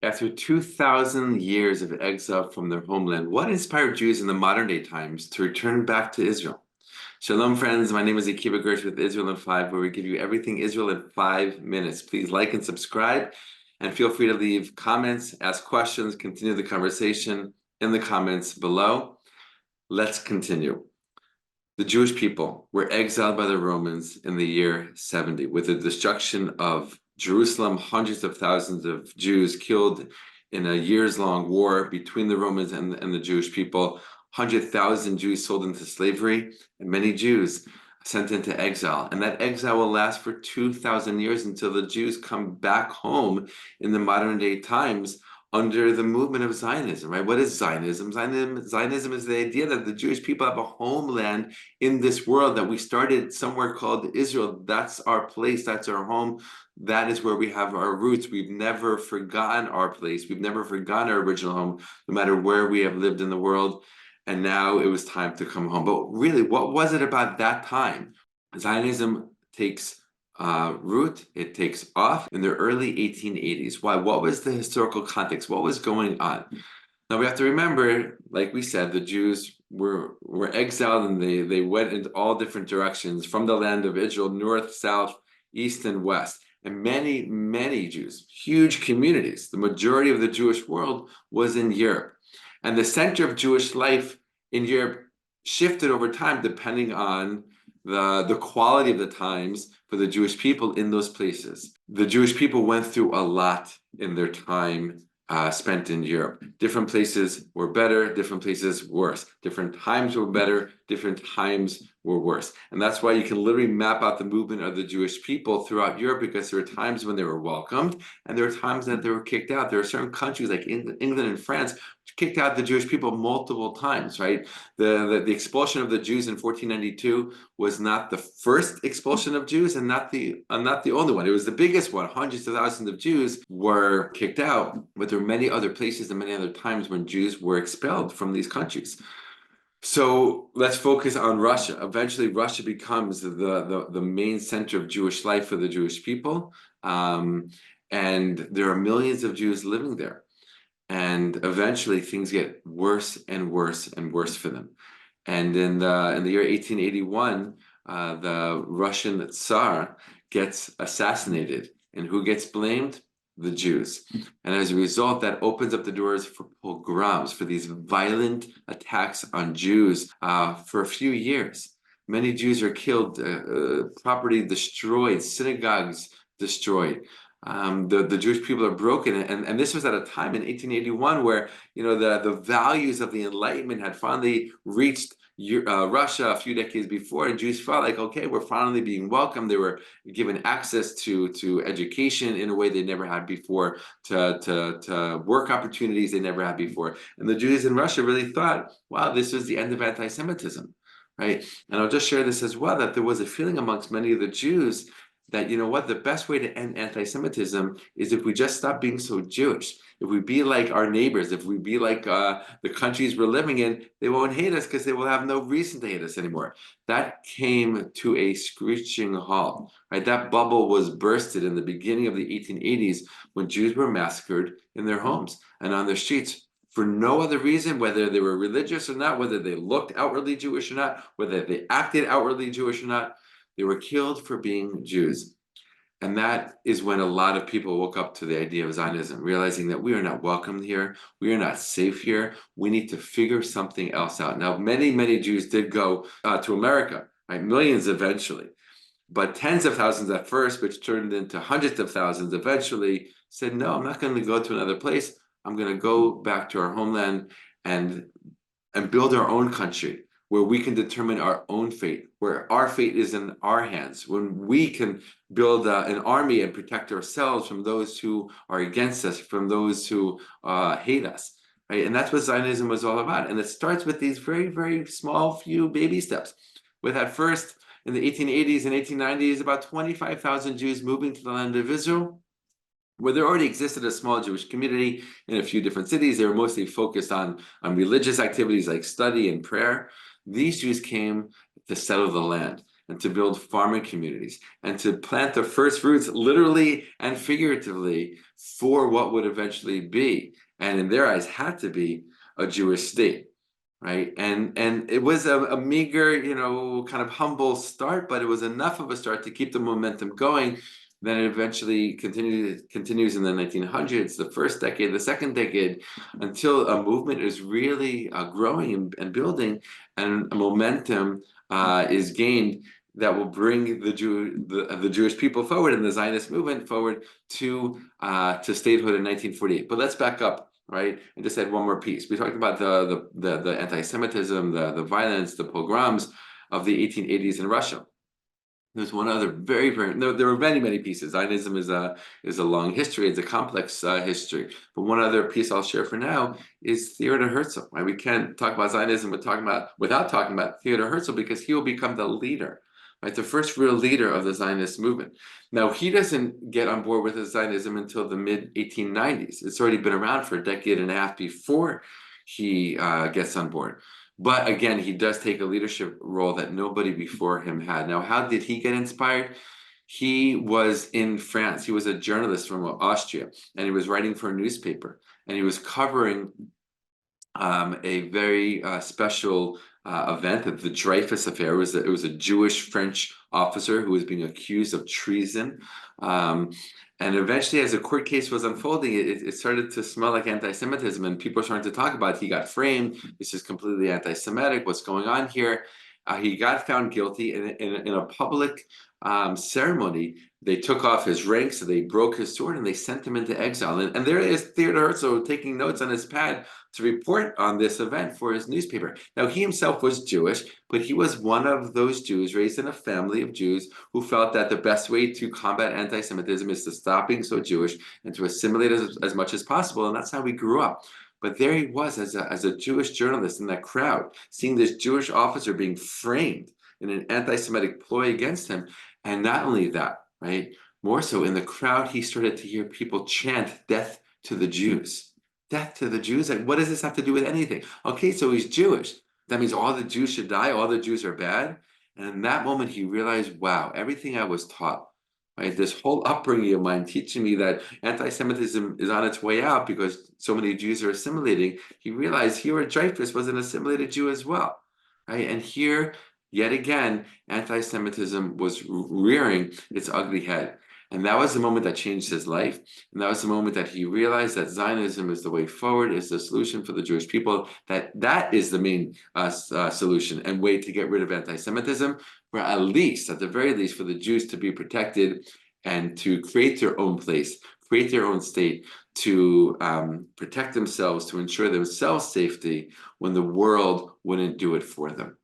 After 2,000 years of exile from their homeland, what inspired Jews in the modern day times to return back to Israel? Shalom, friends. My name is Akiva Gersh with Israel in 5, where we give you everything Israel in 5 minutes. Please like and subscribe, and feel free to leave comments, ask questions, continue the conversation in the comments below. Let's continue. The Jewish people were exiled by the Romans in the year 70 with the destruction of Jerusalem, hundreds of thousands of Jews killed in a years-long war between the Romans and the Jewish people, 100,000 Jews sold into slavery, and many Jews sent into exile. And that exile will last for 2,000 years until the Jews come back home in the modern day times under the movement of Zionism, right? What is Zionism? Zionism is the idea that the Jewish people have a homeland in this world, that we started somewhere called Israel. That's our place, that's our home. That is where we have our roots. We've never forgotten our place. We've never forgotten our original home, no matter where we have lived in the world. And now it was time to come home. But really, what was it about that time? Zionism takes root, it takes off in the early 1880s. Why? What was the historical context? What was going on? Now we have to remember, like we said, the Jews were exiled, and they went in all different directions from the land of Israel, north, south, east, and west. And many Jews, huge communities, the majority of the Jewish world was in Europe. And the center of Jewish life in Europe shifted over time depending on the quality of the times for the Jewish people in those places. The Jewish people went through a lot in their time spent in Europe. Different places were better, different places worse. Different times were better, different times were worse. And that's why you can literally map out the movement of the Jewish people throughout Europe, because there were times when they were welcomed and there were times that they were kicked out. There are certain countries like England and France which kicked out the Jewish people multiple times, right? The expulsion of the Jews in 1492 was not the first expulsion of Jews and not the only one. It was the biggest one. Hundreds of thousands of Jews were kicked out, but there were many other places and many other times when Jews were expelled from these countries. So let's focus on Russia. Eventually, Russia becomes the main center of Jewish life for the Jewish people. And there are millions of Jews living there. And eventually things get worse and worse and worse for them. And in the year 1881, the Russian Tsar gets assassinated. And who gets blamed? The Jews. And as a result, that opens up the doors for pogroms, for these violent attacks on Jews for a few years. Many Jews are killed, property destroyed, synagogues destroyed. The Jewish people are broken, and this was at a time in 1881 where the values of the Enlightenment had finally reached Russia a few decades before, and Jews felt like, okay, we're finally being welcomed. They were given access to education in a way they never had before, to work opportunities they never had before. And the Jews in Russia really thought, wow, this was the end of anti-Semitism, right? And I'll just share this as well, that there was a feeling amongst many of the Jews that, you know what, the best way to end anti-Semitism is if we just stop being so Jewish. If we be like our neighbors, if we be like the countries we're living in, they won't hate us because they will have no reason to hate us anymore. That came to a screeching halt, right? That bubble was bursted in the beginning of the 1880s when Jews were massacred in their homes and on their streets for no other reason, whether they were religious or not, whether they looked outwardly Jewish or not, whether they acted outwardly Jewish or not. They were killed for being Jews. And that is when a lot of people woke up to the idea of Zionism, realizing that we are not welcomed here, we are not safe here, we need to figure something else out. Now, many Jews did go to America, right? Millions eventually, but tens of thousands at first, which turned into hundreds of thousands eventually, said, no, I'm not going to go to another place. I'm going to go back to our homeland and build our own country, where we can determine our own fate, where our fate is in our hands, when we can build an army and protect ourselves from those who are against us, from those who hate us, right? And that's what Zionism was all about. And it starts with these very, very small few baby steps. With at first, in the 1880s and 1890s, about 25,000 Jews moving to the land of Israel, where there already existed a small Jewish community in a few different cities. They were mostly focused on religious activities like study and prayer. These Jews came to settle the land. and to build farming communities and to plant the first roots, literally and figuratively, for what would eventually be, and in their eyes had to be, a Jewish state. Right. And it was a meager, kind of humble start, but it was enough of a start to keep the momentum going. Then it eventually continues in the 1900s, the first decade, the second decade, until a movement is really growing and building, and a momentum is gained that will bring the Jewish people forward and the Zionist movement forward to statehood in 1948. But let's back up. Right, and just add one more piece. We talked about the anti-Semitism, the violence, the pogroms of the 1880s in Russia. There's one other no, there were many pieces. Zionism is a long history. It's a complex history. But one other piece I'll share for now is Theodor Herzl. Right, we can't talk about Zionism without talking about Theodor Herzl, because he will become the leader. Right, the first real leader of the Zionist movement. Now, he doesn't get on board with Zionism until the mid-1890s. It's already been around for a decade and a half before he gets on board. But again, he does take a leadership role that nobody before him had. Now, how did he get inspired? He was in France. He was a journalist from Austria, and he was writing for a newspaper, and he was covering a very special event, the Dreyfus Affair. It was a Jewish French officer who was being accused of treason. And eventually, as the court case was unfolding, it started to smell like anti-Semitism, and people were starting to talk about it. He got framed. This is completely anti-Semitic. What's going on here? He got found guilty in a public ceremony. They took off his ranks, so they broke his sword, and they sent him into exile. And there is Theodor Herzl taking notes on his pad to report on this event for his newspaper. Now, he himself was Jewish, but he was one of those Jews raised in a family of Jews who felt that the best way to combat anti-Semitism is to stop being so Jewish and to assimilate as much as possible. And that's how he grew up. But there he was as a Jewish journalist in that crowd, seeing this Jewish officer being framed in an anti-Semitic ploy against him. And not only that, right? More so, in the crowd, he started to hear people chant, "Death to the Jews." Death to the Jews? Like, what does this have to do with anything? Okay, so he's Jewish. That means all the Jews should die, all the Jews are bad. And in that moment, he realized, wow, everything I was taught, right? This whole upbringing of mine teaching me that anti-Semitism is on its way out because so many Jews are assimilating. He realized here Dreyfus was an assimilated Jew as well, right? And here, yet again, anti-Semitism was rearing its ugly head. And that was the moment that changed his life. And that was the moment that he realized that Zionism is the way forward, is the solution for the Jewish people, that is the main solution and way to get rid of anti-Semitism, or at the very least, for the Jews to be protected and to create their own place, create their own state, to protect themselves, to ensure themselves safety when the world wouldn't do it for them.